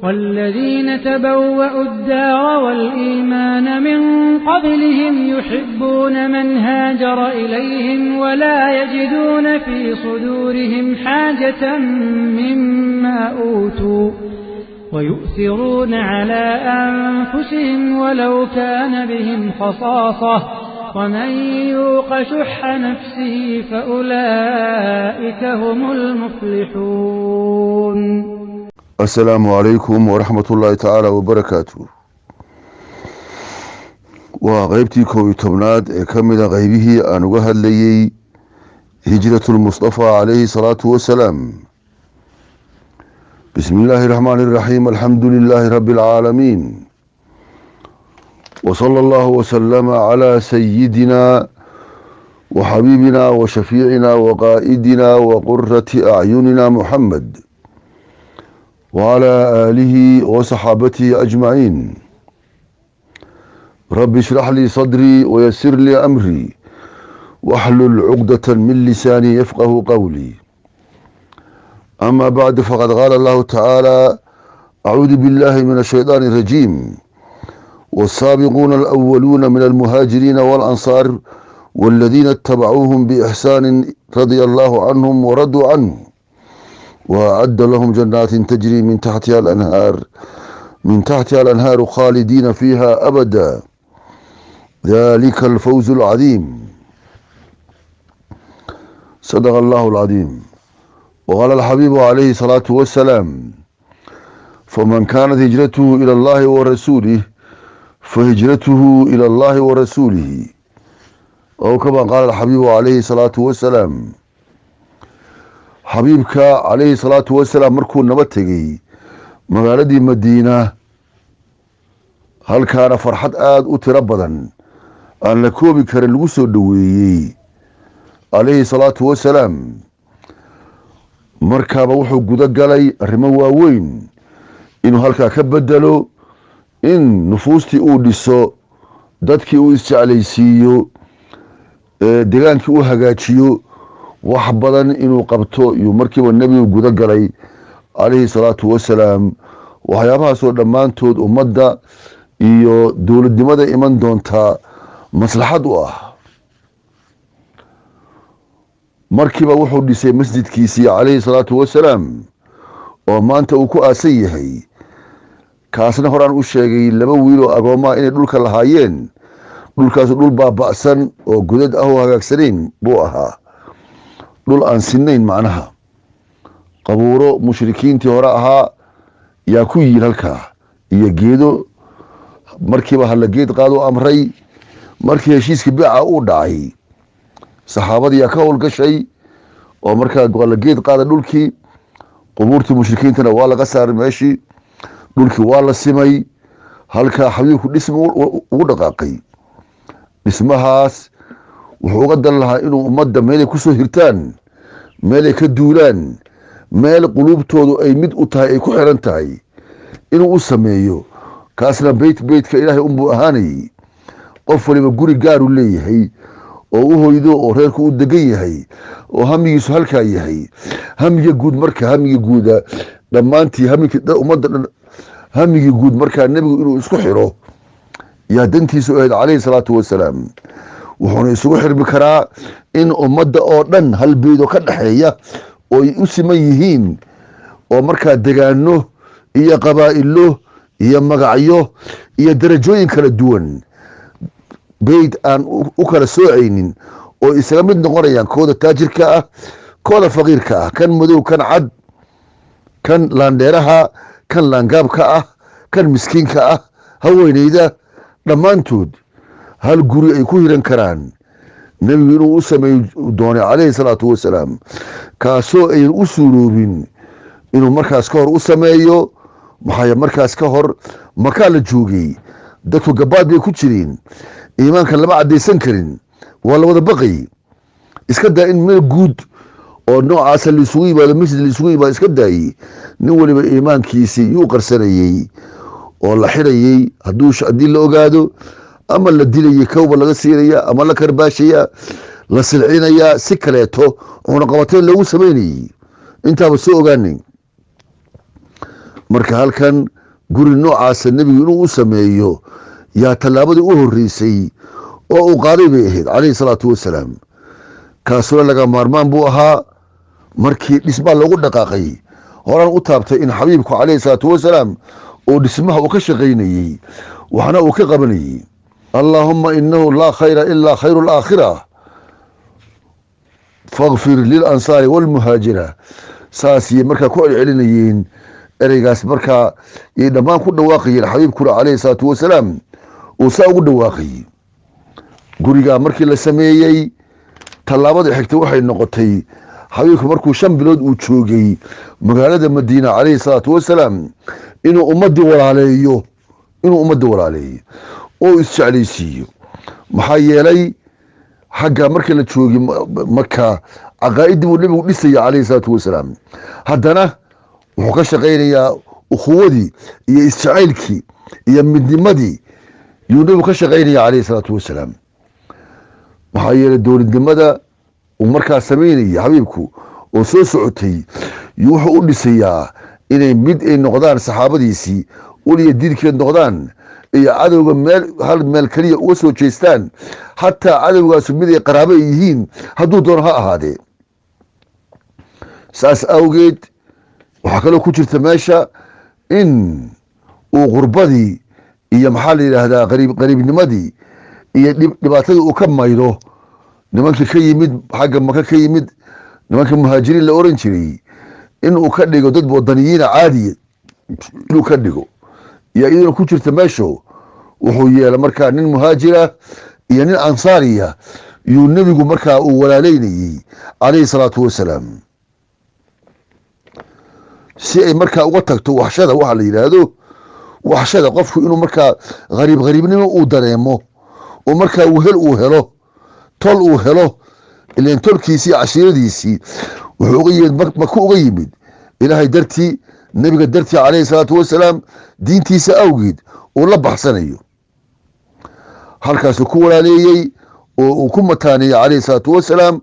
والذين تبوأوا الدار والإيمان من قبلهم يحبون من هاجر إليهم ولا يجدون في صدورهم حاجة مما أوتوا ويؤثرون على أنفسهم ولو كان بهم خصاصة ومن يوق شح نفسه فأولئك هم المفلحون. السلام عليكم ورحمة الله تعالى وبركاته. وغيبتي كوي تبناد كمل غيبه أنوها اللي هجرة المصطفى عليه الصلاة والسلام. بسم الله الرحمن الرحيم. الحمد لله رب العالمين، وصلى الله وسلم على سيدنا وحبيبنا وشفيعنا وقائدنا وقرة أعيننا محمد وعلى آله وصحابته أجمعين. رب اشرح لي صدري ويسر لي أمري واحلل عقدة من لساني يفقه قولي. أما بعد، فقد قال الله تعالى: أعوذ بالله من الشيطان الرجيم: والسابقون الأولون من المهاجرين والأنصار والذين اتبعوهم بإحسان رضي الله عنهم ورضوا عنه وأعد لهم جنات تجري من تحتها الأنهار خالدين فيها أبدا، ذلك الفوز العظيم. صدق الله العظيم. وقال الحبيب عليه الصلاة والسلام: فمن كانت هجرته إلى الله ورسوله فهجرته إلى الله ورسوله، أو كما قال الحبيب عليه الصلاة والسلام. حبيبك عليه الصلاة والسلام مركو نبتغي مغالدي مدينة، هل كان فرحة أتربضا أن لكوبي كان الوسو دوي عليه الصلاة والسلام. مركب وحو قد قالي الرموا وين إنه هلكا كبدلو إن نفوستي أوديسو دادكي استعليسيو ديغانكي هاقاتيو wax badan inuu qabto iyo markiiba nabigu guda galay alayhi salaatu wasalaam. waxyaabahaas oo dhammaantood ummadda iyo dowladnimada iman doonta maslaxad u ah. markiiba wuxuu dhisay masjidkiisii alayhi salaatu wasalaam oo maanta uu ku aasan yahay. kaasna horaan u sheegay laba wiil oo agooma inay dhulka lahaayeen. dhulkaas dhul baaba'san oo godad ah oo hagaagsaneyn buu ahaa, dhul aan sinayn. macnaha qabuuro mushrikiintii hore ahaa yaa ku yihiin halkaa, iyo geedo. markiiba hala geed qaado amray. markii heshiiska biica uu dhacay, saxaabadii yaa ka howlgashay oo markaa la geed qaada dhulkii. qubuurtii mushrikiintana waa laga saaray meeshii, dhulkii waa la simay. halkaa xabiibku dhisma ugu dhaqaaqay. dhismahaas wuxuu uga dan lahaa inuu ummadda meelay kusoo hirtaan, meelay ka duulaan, meel quluubtoodu ay mid u tahay, ay ku xiran tahay inuu u sameeyo. kaasna beytka ilaahay unbuu ahaanayay. qof waliba guri gaaru leeyahay oo u hoydo oo reerku u degan yahay oo hamigiisu halkaa yahay. hamiga guud marka hamiga guuda dhammaantii ummadda hamigii guud markaa nebigu inuu isku xiro yaa dantiisu ahayd calayhi salaatu wasalaam. wuxuuna isugu xirmi karaa in ummadda oo dhan hal beedo ka dhaxeeya oo ay u siman yihiin, oo markaa degaano iyo qabaa'ilo iyo magacyo iyo darajooyin kala duwan, beyd aan u kala soocaynin, oo isaga mid noqonayaan kooda taajirka ah, kooda faqiirka ah, kan madow, kan cad, kan laandheeraha, kan laangaabka ah, kan miskiinka ah, haweeneyda, dhammaantood hal guri ay ku hiran karaan. nebigu inuu u sameey doonay calayhi salaatu wasalaam, kaasoo ayan u suuroobin inuu markaas ka hor u sameeyo. maxaa markaas ka hor makaa la joogay, dadku gabaad bay ku jireen, iimaanka lama caddaysan karin, waa la wada baqay. iska daa in meel guud oo noocaasa laisugu yimaado, masjid laisugu yimaado, iska daayey. nin waliba iimaankiisii yuu qarsanayey oo la xirayey. haddii la ogaado ama la dilayay, kawba laga siinaya ama la karbaashaya, la silcinaya, si kaleeto cunaqabateyn loogu samaynayey. intaaba soo ogaanay. marka halkan guri noocaasa nebigu inuu u sameeyo yaa tallaabadii u horreysay oo uu qaaday bay ahayd calayhi salaatu wasalaam. kaasuna laga maarmaan buu ahaa markii dhismaa loogu dhaqaaqay. horaan u taabtay in xabiibku calayhi salaatu wasalaam oo dhismaha uu ka shaqaynayey waxna uu ka qabanayey. allaahumma inahu laa khayra ilaa khayru alaakhira fakfir lilansaari walmuhaajira. saasiyay markaa ku celcelinayeen ereygaas markaa yay dhammaan ku dhawaaqayeen xabiibkuna calayhi salaatu wasalaam uu saa ugu dhawaaqayey. gurigaa markii la sameeyey tallaabada xigta waxay noqotay xabiibku markuu 5 bilood uu joogay magaalada madiina calayhi salaatu wasalaam inuu ummadii walaaleeyo oo isjeclaysiiyo. maxaa yeelay xagga markii la joogay maka caqaa'idii buu nebigu dhisaya calayhi salaatu wasalaam. haddana wuxuu ka shaqaynayaa ukhuwadii iyo isjacaylkii iyo midnimadii yuu nebigu ka shaqaynaya calayhi salaatu wasalaam. maxaa yeelay dowladnimada uu markaa samaynaya xabiibku oo soo socotay wuxuu u dhisayaa inay mid ay noqdaan saxaabadiisii uliya diinkeed noqdaan iyo cadowga hal meel keliya uga soo jeestaan xataa cadowgaasu mid ay qaraabo ay yihiin hadduu doono ha ahaadee. saas awgeed waxaa kaloo ku jirta meesha in uu qurbadii iyo maxaa la yidhaahdaa qariibnimadii iyo dhibaatadii uu ka maydo nimankii ka yimid xagga maka ka yimid nimankii muhaajiriin la oran jiray inuu ka dhigo dad wadaniyiina caadiya inuu ka dhigo iyo iyaduna ku jirta meesho wuxuu yeelay markaa nin muhaajira iyo nin ansaariya yuu nebigu markaa uu walaaleynayey calayhi salaatu wasalaam si ay markaa uga tagto waxshada waxa la yidhaahdo waxshada qofku inuu markaa qariibnimo uu dareemo oo markaa wehel uu helo tol uu helo ileen tolkiisii cashiiradiisii wuxuu maka uga yimid ilaahay dartii nebiga dartii calayhi salaatu wasalaam diintiisa awgeed uu la baxsanayo. halkaasuu ku walaaleeyey oo uu ku mataaneeyey calayhi salaatu wasalaam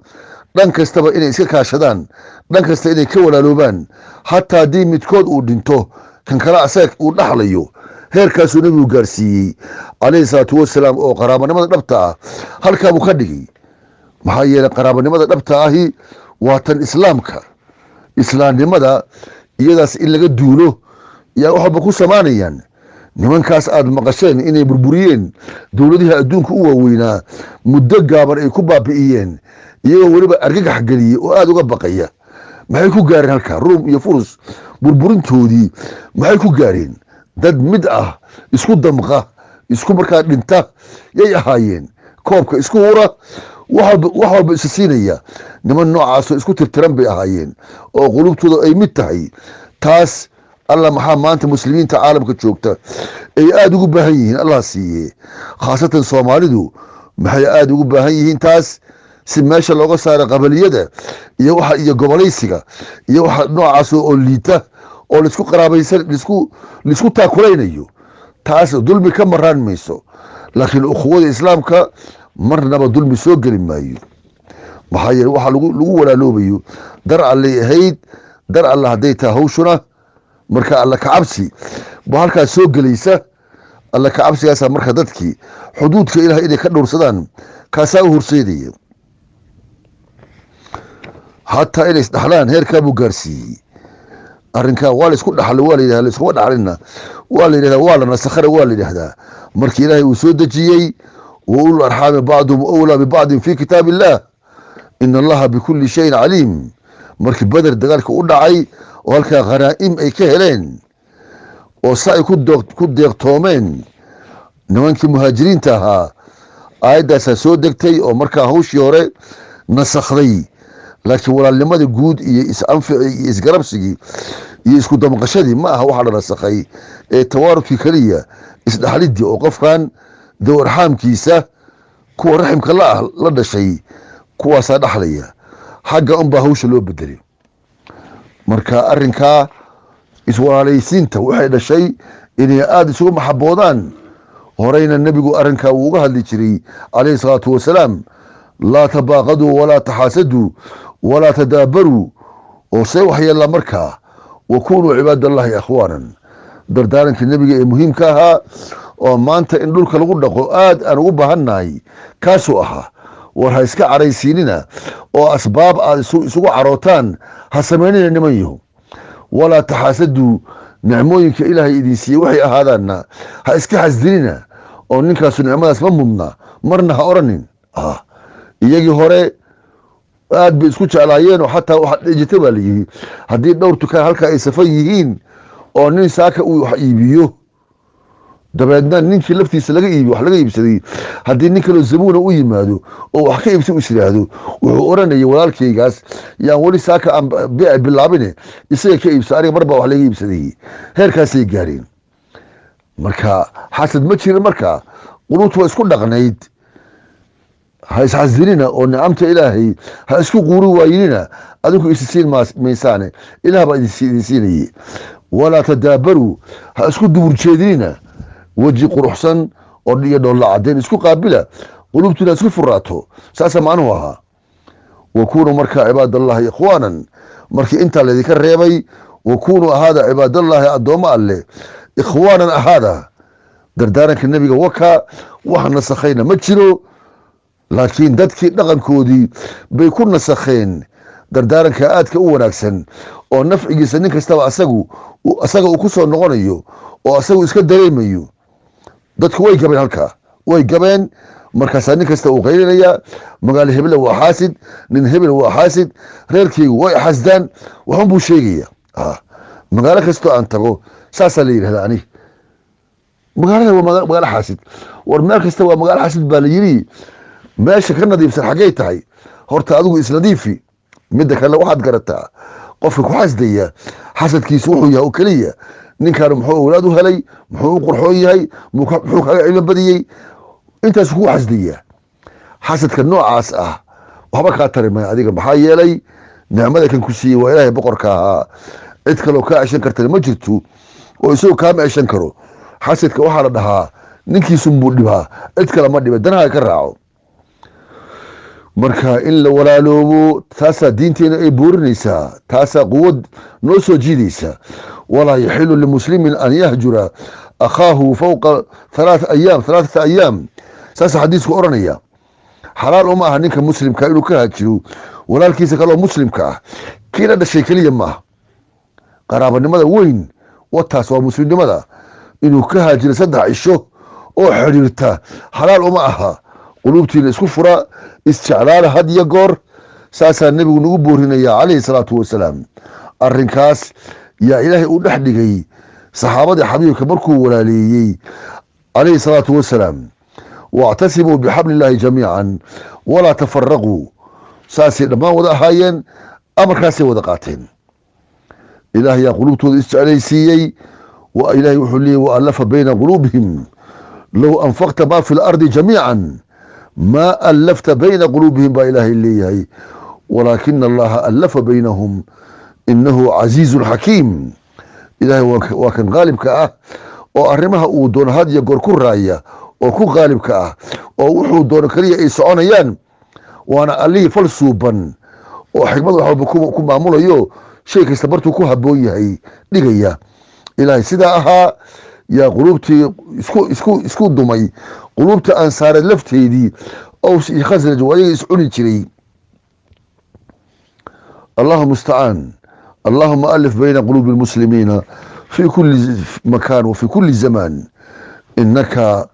dhan kastaba inay iska kaashadaan dhan kasta inay ka walaaloobaan xataa haddii midkood uu dhinto kan kale asaga uu dhaxlayo heerkaasuu nebigu gaarsiiyey calayhi salaatu wasalaam oo qaraabanimada dhabta ah halkaabuu ka dhigay. maxaa yeelay qaraabanimada dhabta ahi waa tan islaamnimada iyadaas in laga duulo yaa wax walba ku samaanayaan. nimankaas aad maqasheen inay burburiyeen dowladihii adduunka u waaweynaa muddo gaaban ay ku baabi'iyeen iyagoo weliba argagax geliyey oo aada uga baqaya. maxay ku gaareen halkaa ruum iyo furus burburintoodii maxay ku gaareen? dad mid ah isku damqa isku markaa dhinta yay ahaayeen koobka isku hura wax walba isa siinaya. niman noocaasoo isku tirtiran bay ahaayeen oo qulubtooda ay mid tahay. taas alla maxaa maanta muslimiinta caalamka joogta ay aada ugu baahan yihiin allah siiye. khaasatan soomaalidu maxay aada ugu baahan yihiin taas si meesha looga saaro qabaliyada iyo waxa iyo gobolaysiga iyo waxa noocaas oo liita oo lisku qaraabaysan lisku taakulaynayo. taas dulmi ka maraan mayso laakiin ukhuwada islaamka marnaba dulmi soo geli maayo. maxaa yeelay waxa lagu walaaloobayo dar allay ahayd dar alla hadday tahay hawshuna marka alla kacabsi ba halkaas soo gelaysa. alla kacabsigaasaa marka dadkii xuduudka ilahay inay ka dhowrsadaan kaasaa u horseedaya xataa inay isdhaxlaan heerkaabuu gaarsiiyey. arrinkaa waa la isku dhaxlo waa la yidhahda laiskuma dhaxlina waa la yidhahdaa waa la nasakhana waa la yidhahdaa markii ilaahay uu soo dejiyey wa ulul arxaami bacduhum awlaa bibacdin fi kitaab illah ina allaha bikulli shayin caliim. markii beder dagaalka u dhacay oo halkaa khanaa'im ay ka heleen oo sa ay ku deeqtoomeen nimankii muhaajiriinta ahaa aayaddaasaa soo degtay oo markaa hawshii hore nasakhday. laakiin walaalnimadii guud iyo is-anficii iyo isgarabsigii iyo isku damqashadii ma aha waxa la nasakhay ee tawaarudkii keliya isdhaxlidii oo qofkan daw arxaamkiisa kuwa raximka la dhashay kuwaasaa dhaxlaya xagga unbaa hawsha loo bedelay. marka arrinkaa iswalaalaysiinta waxay dhashay inay aada isugu maxaboodaan. horeyna nebigu arrinkaa wuu uga hadli jiray calayhi salaatu wasalaam laa tabaaqaduu walaa taxaasaduu walaa tadaabaruu oo see waxyeellaa markaa wakunuu cibaadallahi akhwaanan dardaarankii nebiga ee muhiimka ahaa oo maanta in dhulka lagu dhaqo aad aan ugu baahannahay kaasuu ahaa. war ha iska caraysiinina oo asbaab aad isugu carootaan ha samaynina niman yahu, walaa taxaasaduu nicmooyinka ilaahay idin siiyey waxay ahaadaanna ha iska xasdinina oo ninkaasu nicmadaas ma mudna marna ha oranin. iyagii hore aad bay isku jeclaayeenoo xataa waxaa dhejita baa layihi haddii dhowr tukaan halkaa ay safan yihiin oo nin saaka uu wax iibiyo dabeedna ninkii laftiisa laga iibiyo wax laga iibsaday haddii nin kaloo zabuuna u yimaado oo wax ka iibsa is yidhaahdo wuxuu oranayay walaalkaygaas yaan weli saaka aan bilaabine isaga ka iibsa aniga mar baa wax laga iibsaday. heerkaasay gaareen. marka xasad ma jirin. marka quluubtu waa isku dhaqnayd. ha isxasdinina oo nicamta ilaahay ha isku quuri waayinina adinku isisiin maysaane ilaah baa idin siinayey. walaa tadaabaruu ha isku dubur jeedinina weji quruxsan oo iyo dhoolla cadeen isku qaabila qulubtuna isku furaato. saasaa macnuhu ahaa. wakunuu markaa cibaadallahi ikhwaanan markii intaa laydinka reebay wakunuu ahaada cibaadallahi addoommo alleh ikhwaanan ahaada. dardaaranka nebiga wakaa wax nasakhayna ma jiro, laakiin dadkii dhaqankoodii bay ku nasakheen dardaaranka aadka u wanaagsan oo nafcigiisa nin kastaba asaga uu ku soo noqonayo oo asagu iska dareemayo. dadku way gabeen halkaa, way gabeen. markaasaa nin kasta uu qaylinaya magaalo hebla waa xaasid, nin hebel waa xaasid, reerkaygu way xasdaan, waxun buu sheegaya. magaalo kastoo aan tago saasaa la yidhahda ani magaalada waa magaalo xaasid. war meel kasta waa magaalo xaasid baa la yidhi. meesha ka nadiifsan xaggay tahay? horta adigu isnadiifi. midda kale waxaad garataa qofka ku xasdaya xasadkiisu wuxuu yahay oo keliya ninkaan muxuu awlaad u helay, muxuu u qurxoon yahay, muxuu kaga cilmo badiyey, intaasu kuu xasdaya. xasadka noocaas ah waxba kaa tari maya adiga. maxaa yeelay nicmada kan ku siiyey waa ilaahay boqorka ahaa. cid kaloo kaa ceshan kartana ma jirto oo isagoo kaama ceshan karo. xasadka waxaa la dhahaa ninkiisunbuu dhibaa, cid kale ma dhiba, danaha ka raaco. marka in la walaaloobo taasaa diinteena ay boorinaysaa, taasaa quwad noo soo jiidaysa. walaa yaxilu limuslimin an yahjura akhaahu fawqa halaaثata ayaam. saasa xadiisku oranaya. xalaal uma aha ninka muslimka inuu ka haajiro walaalkiisa kaloo muslimka ah. kiina dhashay keliya maaha, qaraabanimada weyn wataas waa muslimnimada. inuu ka haajiro 3 cisho oo xidhiirta xalaal uma aha. quluubtiina isku fura, isjeclaala had iyo goor. saasaa nebigu nagu boorinaya calayhi salaatu wasalaam. arrinkaas yaa ilaahay u dhex dhigay saxaabadii xabiibka markuu walaaleeyey calayhi salaatu wasalaam. wactasimuu bixabli illaahi jamiican walaa tafaraquu. saasay dhammaan wada ahaayeen, amarkaasay wada qaateen. ilaah yaa quluubtooda isjeclaysiiyey. ilaahay wuxuu leeyay waallafa bayna quluubihim low anfaqta maa fi lardi jamiican maa allafta bayna quluubihim baa ilaahay leeyahay walaakina allaha allafa baynahum inahu casiizun xakiim. ilaahay waa kan qaalibka ah oo arrimaha uu doono had iyo goor ku raaya oo ku qaalibka ah oo wuxuu doono keliya ay soconayaan. waana allihii fal suuban oo xikmad wax walba ku maamulayo shay kasta bartuu ku habboon yahay dhigaya. ilaahay sidaa ahaa yaa quluubtii isku dumay. quluubta ansaareed lafteedii aws iyo khasraj ayaga iscuni jiray. allahuma mustacaan. allahuma alif bayna quluubi lmuslimiina fi kuli makaan wafi kuli zamaan inaka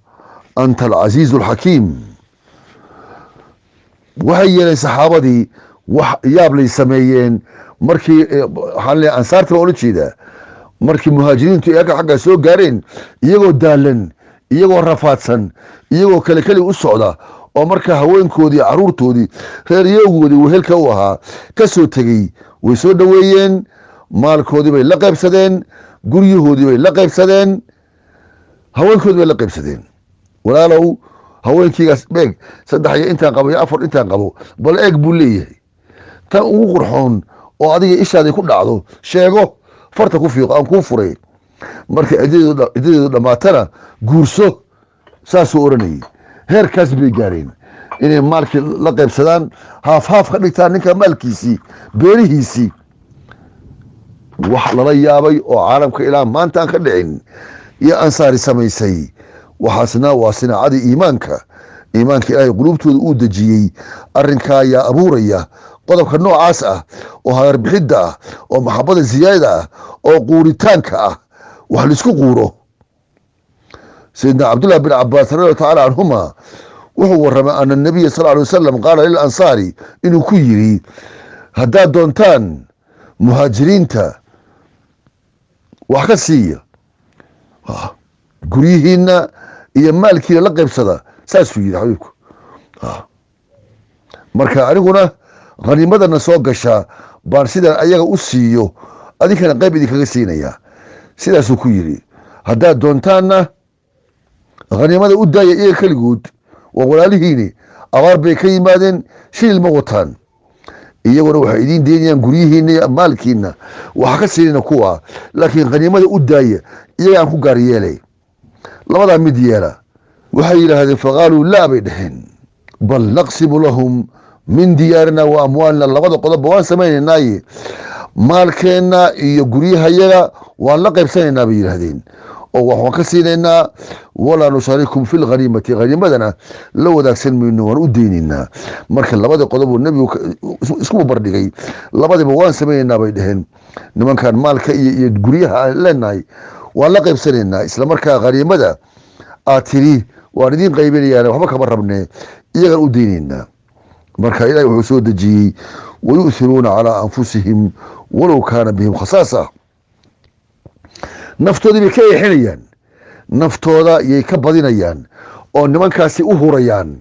anta alcasiizu alxakiim. waxay yeeleen saxaabadii wax yaablay sameeyeen markii ansaarta baa ola jeedaa. markii muhaajiriintu iyaga xaggaa soo gaareen iyagoo daalan, iyagoo rafaadsan, iyagoo kale keli u socda oo markaa haweenkoodii caruurtoodii reeryogoodii wehelka u ahaa ka soo tegey way soo dhoweeyeen. maalkoodii bay la qaybsadeen, guryahoodii bay la qaybsadeen, haweenkoodii bay la qaybsadeen. walaalow haweenkiigaas eeg 3 iyo intaan qabo iyo 4 intaan qabo bal eeg buu leeyahay. tan ugu qurxoon oo adiga ishaaday ku dhacdo sheego, farta ku fiiqo, aan kuu furay. marka cidadeedu dhammaatana guurso. saasuu oranayay. heerkaas bay gaareen inay maalkii la qaybsadaan, haaf ka dhigtaan ninka maalkiisii, beerihiisii. wax lala yaabay oo caalamka ilaa maanta aan ka dhicin iyo ansaari samaysay waxaasna waa sinaacadii iimaanka ilaahay qulubtooda uu dejiyey arrinkaa ayaa abuuraya qodobka noocaas ah oo hagar-bixidda ah oo maxabada ziyaadada ah oo quuritaanka ah wax laisku quuro sayidna cabdullah bin cabaas radi allahu tacala canhuma wuxuu warramay ana nabiya sal alay wasalam qaala lilansaari inuu ku yidhi haddaad doontaan muhaajiriinta wax ka siiya guryihiina iyo maalkiina la qaybsada saasuu yidhi xabiibku marka aniguna khaniimadana soo gasha baan sidaan ayaga u siiyo adinkana qayb idinkaga siinayaa sidaasuu ku yidhi haddaad doontaanna khaniimada u daaya iyaga keligood waa walaalihiini abaar bay ka yimaadeen shilil ma wataan iyaguna waxay idiin deynayaan guryihiina iyo maalkiina waxa ka siinayna kuwa laakiin khaniimada u daaya iyaga aan ku gaar yeelay labadaa mid yeela waxay yidhaahdeen faqaaluu laa bay dhaheen bal naqsimu lahum min diyaarina wa amwaalina labada qodobba waan samaynaynaaye maalkeenna iyo guryahayaga waan la qaybsanaynaa bay yidhaahdeen oo waxaan ka siinaynaa walaa nushaarikum fi lkhaniimati khaniimadana la wadaagsan mayno waan u deynaynaa marka labada qodob uu nebigu isku barbardhigay labadiba waan samaynaynaa bay dhaheen nimankan maalka iyo guryaha aan leenahay waan la qaybsanaynaa islamarkaa khaniimada aad tiri waan idiin qaybinayaan waxba kama rabne iyagaan u deynaynaa marka ilaahay wuxuu soo dejiyey wayu'thiruuna calaa anfusihim walow kaana bihim khasaasa naftoodii bay ka eexinayaan naftooda yay ka badinayaan oo nimankaasi u hurayaan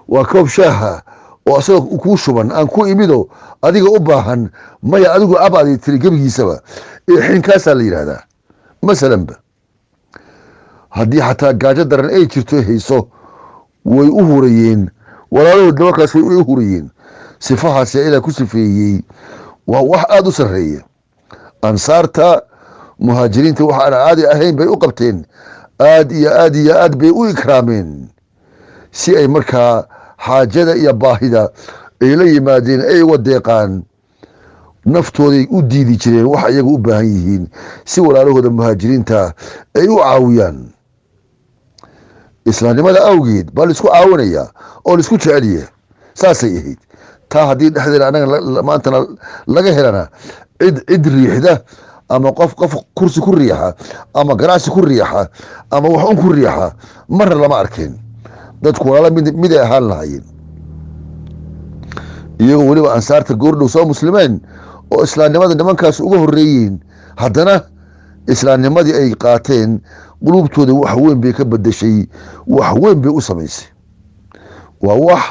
waa koob shaaha oo asagoo kuu shuban aan ku imido adiga u baahan maya adigu abaadi tiri gebigiisaba eexinkaasaa la yidhaahdaa masalanba haddii xataa gaajo daran ay jirto hayso way u hurayeen walaalahood nimankaas way u hurayeen sifahaasi ilaa ku sifeeyey waa wax aada u sarreeya ansaarta muhaajiriinta wax aan caadi ahayn bay u qabteen aad iyo aad iyo aad bay u ikraameen si ay markaa xaajada iyo baahida ay la yimaadeen ay uga deeqaan naftooday u diidi jireen wax iyaga u baahan yihiin si walaalahooda muhaajiriinta ay u caawiyaan islaamnimada awgeed baa laisku caawinayaa oo laisku jecelya saasay ahayd taa haddii dhexdeeda anaga maantana laga helana cid riixda ama qof kursi ku riixa ama ganacsi ku riixa ama wax un ku riixa marna lama arkeen dadku walaala miday ahaan lahaayeen iyagoo weliba ansaarta goordhow soo muslimeen oo islaamnimada nimankaas uga horeeyeen haddana islaamnimadii ay qaateen qulubtooda wax weyn bay ka bedeshay wax weyn bay u samaysay waa wax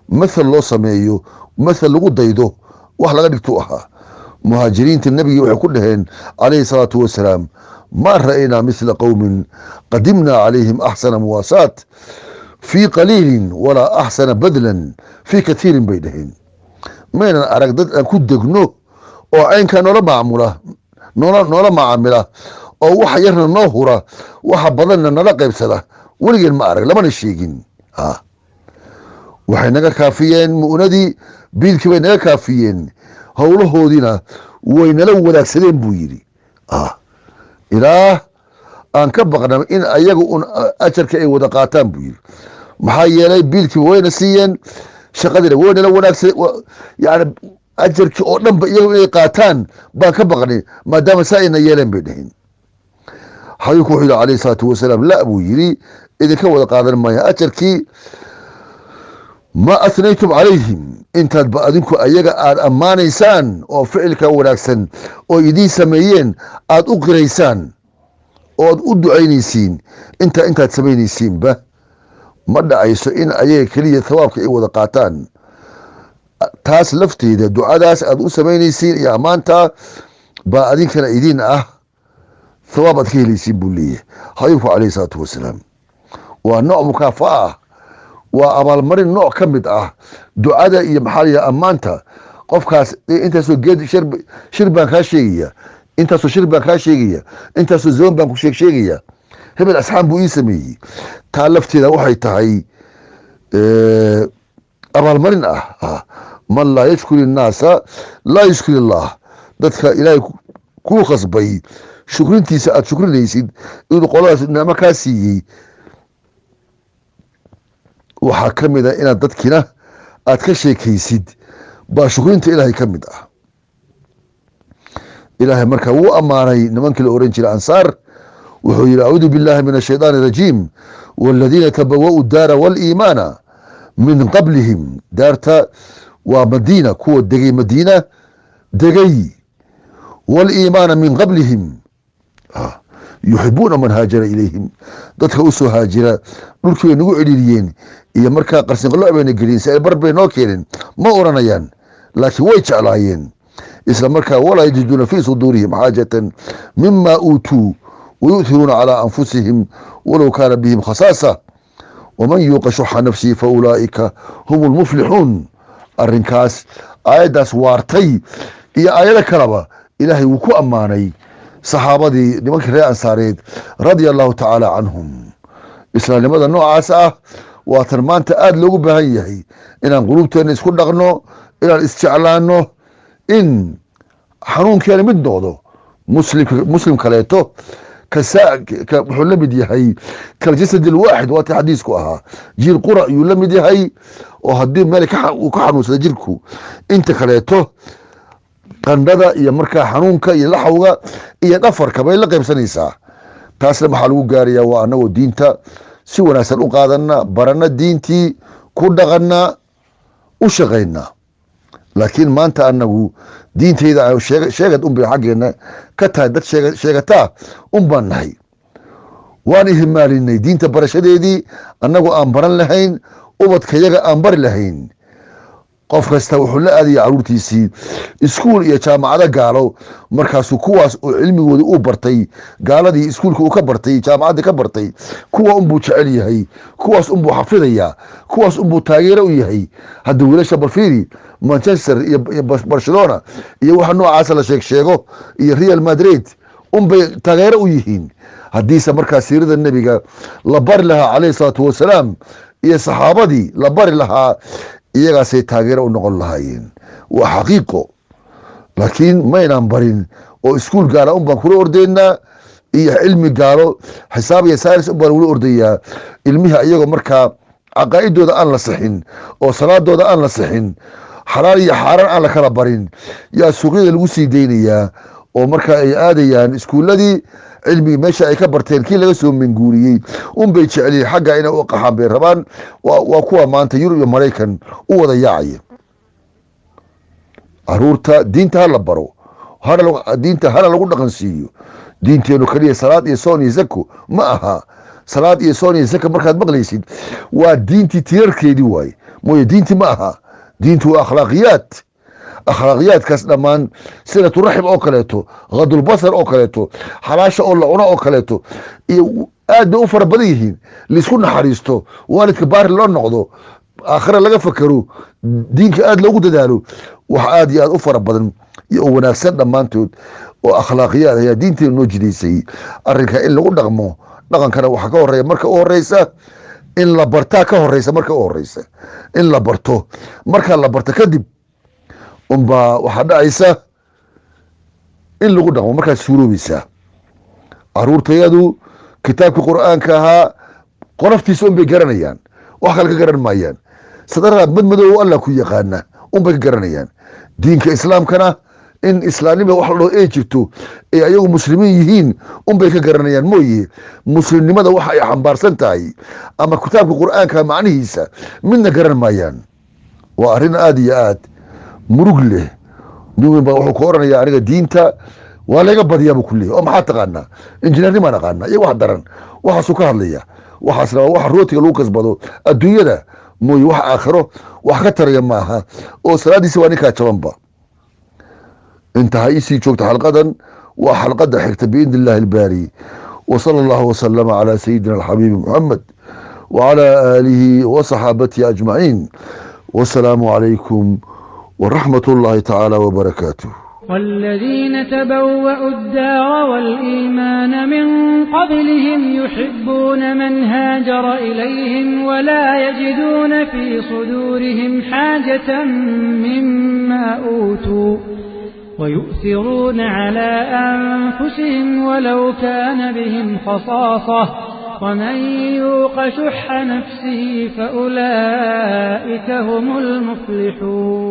mathal loo sameeyo mathal lagu daydo wax laga dhigtu ahaa muhaajiriinta nebigii waxay ku dhaheen calayhi salaatu wasalaam maa ra'aynaa mithla qowmin qadimnaa calayhim axsana muwaasaat fii qaliilin walaa axsana badlan fii katiirin bay dhaheen maynan arag dad aan ku degno oo caynkaa noola macaamila oo waxa yarna noo hura waxa badanna nala qaybsada weligeen ma arag lamana sheegin waxay naga kaafiyeen mu'nadii biilkii bay naga kaafiyeen howlahoodiina way nala wadaagsadeen buu yidhi ilaah aan ka baqna in ayaga un ajarka ay wada qaataan buu yidhi maxaa yeelay biilkiiba wayna siiyeen shaqadiina way nala wanaagsa yani ajarkii oo dhanba iyagu inay qaataan baan ka baqnay maadaama saa ayna yeeleen bay dhaheen xabiibku wuxuu yidhi calayhi salaatu wasalaam la buu yidhi idinka wada qaadan maya ajarkii ma athnaytum calayhim intaadba adinku ayaga aada ammaanaysaan oo ficilka wanaagsan oo idiin sameeyeen aada u qiraysaan ood u ducaynaysiin intaad samaynaysiinba ma dhacayso in ayaga keliya thawaabka ay wada qaataan taas lafteeda ducadaas aad u samaynaysiin iyo ammaantaa baa adinkana idin ah thawaab aad ka helaysiin buu leeyahay xabiibku calayhi salaatu wasalaam waa nooc mukaafa'a ah waa abaalmarin nooc ka mid ah ducada iyo maxaa la yidhaha ammaanta qofkaas intaasoo geed shir baan kaa sheegaya intaasoo shir baan kaa sheegaya intaasoo zaman baan ku sheegaya hebel asxaan buu ii sameeyey taa lafteeda waxay tahay abaalmarin ah man laa yashkuri innaasa laa yashkuri allah dadka ilaahay kuu khasbay shukrintiisa aad shukrinaysid inuu qoladaas nicmo kaa siiyey waxaa ka mid a inaad dadkina aad ka sheekaysid baa shukrinta ilaahay ka mid ah ilaahay marka wuu ammaanay nimankii la oran jiray ansaar wuxuu yidhi acuudu billahi min ashayطaan الrajiim wاladiina tabawa'u daara wاliimaana min qablihim daarta waa madiina kuwa degay madiina degay wاliimaana min qablihim yuxibuuna man haajara ilayhim dadka u soo haajira dhulkii bay nagu cedhiiriyeen iyo markaa qarsinqalo bayna geliyeen si ay bar bay noo keeneen ma oranayaan laakiin way jeclaayeen isla markaa walaa yajiduuna fii suduurihim xaajatan mima uutuu wayu'thiruuna calaa anfusihim walow kaana bihim khasaasa waman yuuqa shuxa nafsihi faulaa'ika hum lmuflixuun arrinkaas aayaddaas waartay iyo aayado kaleba ilaahay wuu ku ammaanay saxaabadii nimankii reer ansaareed radia allahu tacaala canhum islaamnimada noocaas ah waa tan maanta aada loogu baahan yahay inaan quluubteenna isku dhaqno inaan isjeclaano in xanuunkeena mid noqdo muslim kaleeto wuxuu la mid yahay kaljasad alwaaxid waatii xadiisku ahaa jiir qura ayuu la mid yahay oo haddii meel uu ka xanuunsada jirku inta kaleeto qandhada iyo markaa xanuunka iyo laxawga iyo dhafarka bay la qaybsanaysaa taasna maxaa lagu gaarayaa waa anagoo diinta si wanaagsan u qaadana barana diintii ku dhaqana u shaqayna laakiin maanta anagu diintayda sheegad unbay xaggeena ka tahay dad sheegataa un baan nahay waan ihimaalinay diinta barashadeedii annagu aan baran lahayn ubadkayaga aan bari lahayn qof kasta wuxuu la aadaya caruurtiisii iskuul iyo jaamacado gaalo markaasuu kuwaas oo cilmigooda uu bartay gaaladii iskuulka uu ka bartay jaamacaddii ka bartay kuwa unbuu jecel yahay kuwaas unbuu xafidayaa kuwaas unbuu taageero u yahay hadda wiilasha balfiiri manchester iyo barcelona iyo waxa noocaasa la sheego iyo real madrid unbay taageero u yihiin haddiise markaa siirada nebiga la bari lahaa calayhi salaatu wasalaam iyo saxaabadii la bari lahaa iyagaasay taageero u noqon lahaayeen waa xaqiiqo laakiin maynaan barin oo iskuul gaala un baan kula ordaynaa iyo cilmi gaalo xisaab iyo saynis un baan ula ordayaa ilmiha iyagoo markaa caqaa'idooda aan la sixin oo salaadooda aan la sixin xalaal iyo xaaraan aan la kala barin yaa suuqyada lagu sii daynayaa oo markaa ay aadayaan iskuuladii cilmigii meesha ay ka barteen kii laga soo minguuriyey unbay jeceliyen xagga inay u qaxaan bay rabaan waa kuwa maanta yurub iyo maraykan u wada yaacaya caruurta diinta hala baro diinta hana lagu dhaqan siiyo diinteenu kaliya salaad iyo soon iyo zako ma aha salaad iyo soon iyo zaka markaad maqlaysid waa diintii tirarkeedii waaye mooye diinti ma aha diintu waa akhlaaqiyaadkaas dhammaan silaturaxim oo kaleeto hadulbasar oo kaleeto xalaasha oo la cuno oo kaleeto iyo aad bay u fara badan yihiin laisku naxariisto waalidka baari loo noqdo aakhira laga fakero diinka aad loogu dadaalo wax aad iyo aad u fara badan iyo u wanaagsan dhammaantood oo akhlaaqiyaad ayaa diinteena noo jidaysay arrinka in lagu dhaqmo dhaqankana waxaa ka horeeya marka u horeysa in la bartaa ka horeysa marka u horeysa in la barto markaa la barto kadib unbaa waxaa dhacaysa in lagu dhaqmo markaad suuroobaysaa caruurtayadu kitaabka qur'aanka ahaa qoloftiisa unbay garanayaan wax kale ka garan maayaan sadarada madmadow alla ku yaqaana unbay ka garanayaan diinka islaamkana in islaamnima wax la dhaho ay jirto ee ayagu muslimiin yihiin unbay ka garanayaan mooye muslimnimada waxa ay xambaarsan tahay ama kitaabka qur'aanka macnihiisa midna garan maayaan waa arrin aada iyo aad murug leh nin baa wuxuu ka oranaya aniga diinta waa laga badiyaa buu ku leeyahay oo maxaa taqaanaa injineernimaan aqaana iyo wax daran waxaasuu ka hadlaya waxaasna waa waxa rootiga lagu kasbado adduunyada mooye wax aakhiro wax ka taraya maaha oo salaadiisa waa ninkaa jabanba intaha isii joogta xalqadan waa xalqada xigta biidni illaahi albaari وصلى الله وسلم على سيدنا الحبيب محمد وعلى آله وصحابته أجمعين والسلام عليكم ورحمة الله تعالى وبركاته. والذين تبوأوا الدار والإيمان من قبلهم يحبون من هاجر إليهم ولا يجدون في صدورهم حاجة مما أوتوا ويؤثرون على أنفسهم ولو كان بهم خصاصة ومن يوق شح نفسه فأولئك هم المفلحون.